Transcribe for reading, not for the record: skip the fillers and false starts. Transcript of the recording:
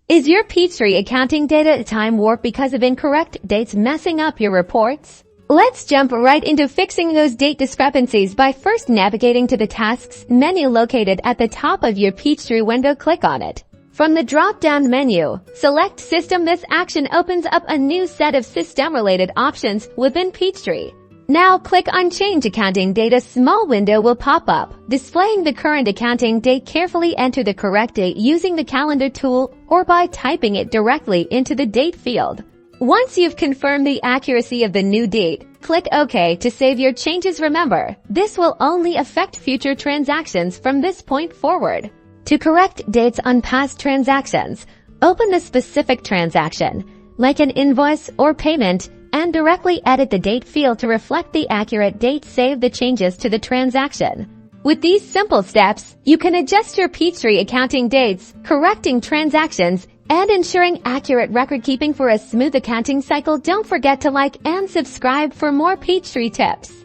Is your Peachtree accounting data a time warp because of incorrect dates messing up your reports? Let's jump right into fixing those date discrepancies by first navigating to the Tasks menu located at the top of your Peachtree window. Click on it. From the drop-down menu, select System. This action opens up a new set of system-related options within Peachtree. Now click on Change Accounting Date. A small window will pop up, displaying the current accounting date. Carefully enter the correct date using the calendar tool or by typing it directly into the date field. Once you've confirmed the accuracy of the new date, click OK to save your changes. Remember, this will only affect future transactions from this point forward. To correct dates on past transactions, open a specific transaction, like an invoice or payment, and directly edit the date field to reflect the accurate date. Save the changes to the transaction. With these simple steps, you can adjust your Peachtree accounting dates, correcting transactions, and ensuring accurate record keeping for a smooth accounting cycle. Don't forget to like and subscribe for more Peachtree tips.